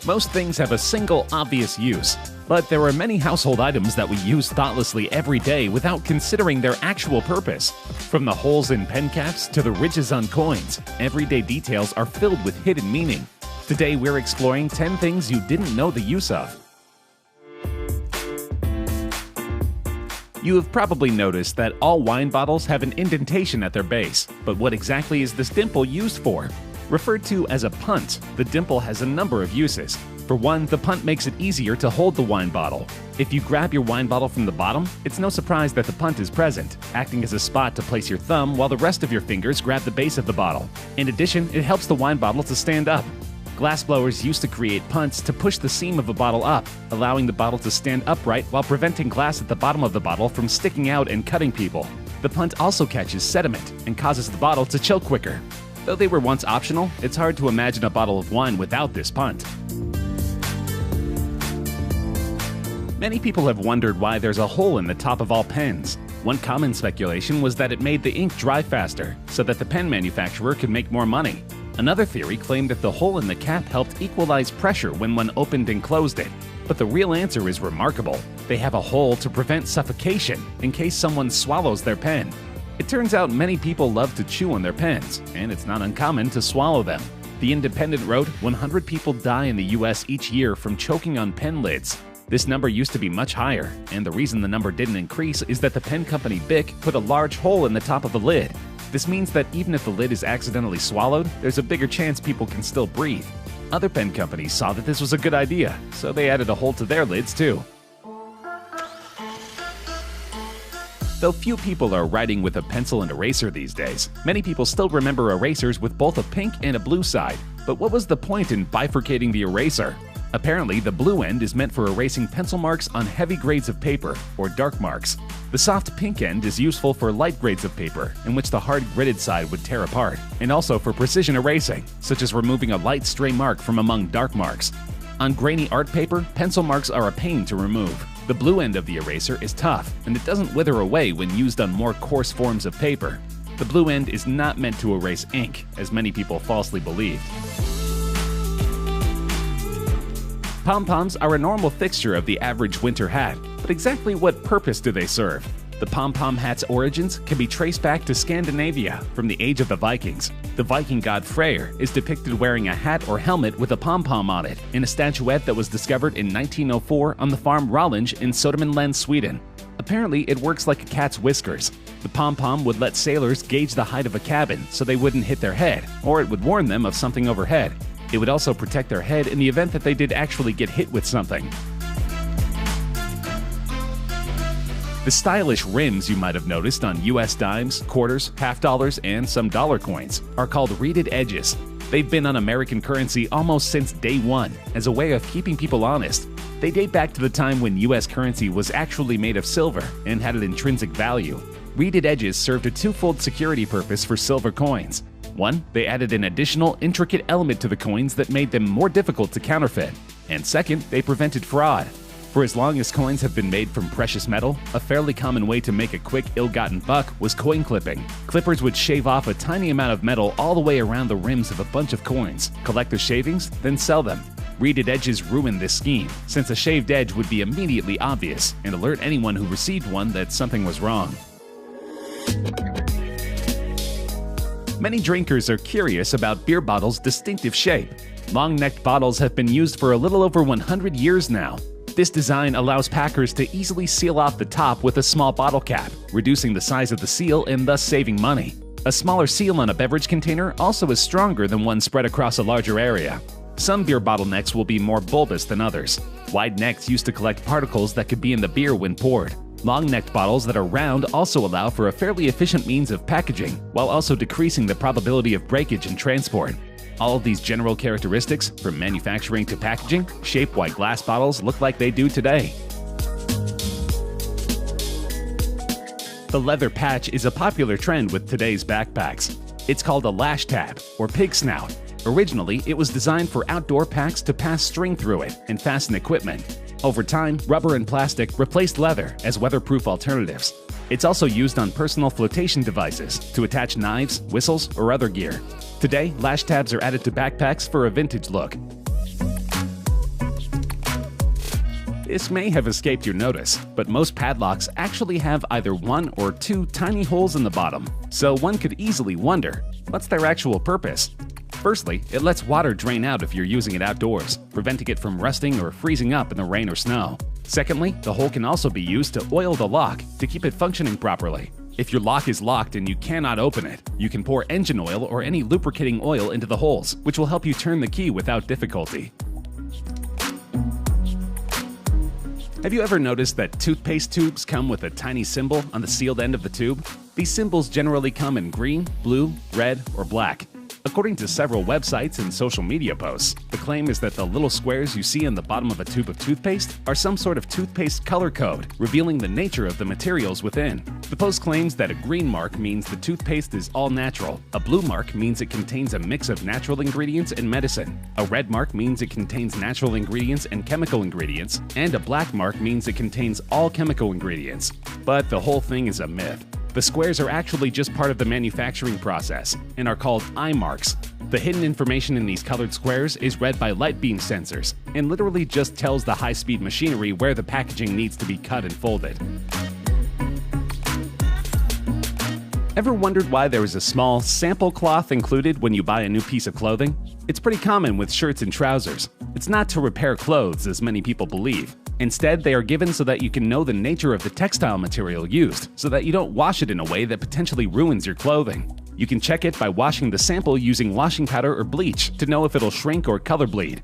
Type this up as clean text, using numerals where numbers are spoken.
Most things have a single obvious use, but there are many household items that we use thoughtlessly every day without considering their actual purpose. From the holes in pen caps to the ridges on coins, everyday details are filled with hidden meaning. Today we're exploring 10 things you didn't know the use of. You have probably noticed that all wine bottles have an indentation at their base, but what exactly is this dimple used for? Referred to as a punt, the dimple has a number of uses. For one, the punt makes it easier to hold the wine bottle. If you grab your wine bottle from the bottom, it's no surprise that the punt is present, acting as a spot to place your thumb while the rest of your fingers grab the base of the bottle. In addition, it helps the wine bottle to stand up. Glassblowers used to create punts to push the seam of a bottle up, allowing the bottle to stand upright while preventing glass at the bottom of the bottle from sticking out and cutting people. The punt also catches sediment and causes the bottle to chill quicker. Though they were once optional, it's hard to imagine a bottle of wine without this punt. Many people have wondered why there's a hole in the top of all pens. One common speculation was that it made the ink dry faster, so that the pen manufacturer could make more money. Another theory claimed that the hole in the cap helped equalize pressure when one opened and closed it. But the real answer is remarkable. They have a hole to prevent suffocation in case someone swallows their pen. It turns out many people love to chew on their pens, and it's not uncommon to swallow them. The Independent wrote, 100 people die in the US each year from choking on pen lids. This number used to be much higher, and the reason the number didn't increase is that the pen company Bic put a large hole in the top of the lid. This means that even if the lid is accidentally swallowed, there's a bigger chance people can still breathe. Other pen companies saw that this was a good idea, so they added a hole to their lids too. Though few people are writing with a pencil and eraser these days, many people still remember erasers with both a pink and a blue side. But what was the point in bifurcating the eraser? Apparently, the blue end is meant for erasing pencil marks on heavy grades of paper, or dark marks. The soft pink end is useful for light grades of paper, in which the hard gridded side would tear apart, and also for precision erasing, such as removing a light stray mark from among dark marks. On grainy art paper, pencil marks are a pain to remove. The blue end of the eraser is tough, and it doesn't wither away when used on more coarse forms of paper. The blue end is not meant to erase ink, as many people falsely believe. Pom-poms are a normal fixture of the average winter hat, but exactly what purpose do they serve? The pom-pom hat's origins can be traced back to Scandinavia from the age of the Vikings. The Viking god Freyr is depicted wearing a hat or helmet with a pom-pom on it in a statuette that was discovered in 1904 on the farm Rallinge in Södermanland, Sweden. Apparently, it works like a cat's whiskers. The pom-pom would let sailors gauge the height of a cabin so they wouldn't hit their head, or it would warn them of something overhead. It would also protect their head in the event that they did actually get hit with something. The stylish rims you might have noticed on US dimes, quarters, half dollars, and some dollar coins are called reeded edges. They've been on American currency almost since day one as a way of keeping people honest. They date back to the time when US currency was actually made of silver and had an intrinsic value. Reeded edges served a twofold security purpose for silver coins. One, they added an additional intricate element to the coins that made them more difficult to counterfeit. And second, they prevented fraud. For as long as coins have been made from precious metal, a fairly common way to make a quick, ill-gotten buck was coin clipping. Clippers would shave off a tiny amount of metal all the way around the rims of a bunch of coins, collect the shavings, then sell them. Reeded edges ruined this scheme, since a shaved edge would be immediately obvious and alert anyone who received one that something was wrong. Many drinkers are curious about beer bottles' distinctive shape. Long-necked bottles have been used for a little over 100 years now. This design allows packers to easily seal off the top with a small bottle cap, reducing the size of the seal and thus saving money. A smaller seal on a beverage container also is stronger than one spread across a larger area. Some beer bottle necks will be more bulbous than others. Wide necks used to collect particles that could be in the beer when poured. Long-necked bottles that are round also allow for a fairly efficient means of packaging, while also decreasing the probability of breakage and transport. All of these general characteristics, from manufacturing to packaging, shape why glass bottles look like they do today. The leather patch is a popular trend with today's backpacks. It's called a lash tab, or pig snout. Originally, it was designed for outdoor packs to pass string through it and fasten equipment. Over time, rubber and plastic replaced leather as weatherproof alternatives. It's also used on personal flotation devices to attach knives, whistles, or other gear. Today, lash tabs are added to backpacks for a vintage look. This may have escaped your notice, but most padlocks actually have either one or two tiny holes in the bottom, so one could easily wonder, what's their actual purpose? Firstly, it lets water drain out if you're using it outdoors, preventing it from rusting or freezing up in the rain or snow. Secondly, the hole can also be used to oil the lock to keep it functioning properly. If your lock is locked and you cannot open it, you can pour engine oil or any lubricating oil into the holes, which will help you turn the key without difficulty. Have you ever noticed that toothpaste tubes come with a tiny symbol on the sealed end of the tube? These symbols generally come in green, blue, red, or black. According to several websites and social media posts, the claim is that the little squares you see on the bottom of a tube of toothpaste are some sort of toothpaste color code, revealing the nature of the materials within. The post claims that a green mark means the toothpaste is all natural, a blue mark means it contains a mix of natural ingredients and medicine, a red mark means it contains natural ingredients and chemical ingredients, and a black mark means it contains all chemical ingredients. But the whole thing is a myth. The squares are actually just part of the manufacturing process and are called eye marks. The hidden information in these colored squares is read by light beam sensors and literally just tells the high-speed machinery where the packaging needs to be cut and folded. Ever wondered why there is a small sample cloth included when you buy a new piece of clothing? It's pretty common with shirts and trousers. It's not to repair clothes, as many people believe. Instead, they are given so that you can know the nature of the textile material used, so that you don't wash it in a way that potentially ruins your clothing. You can check it by washing the sample using washing powder or bleach to know if it'll shrink or color bleed.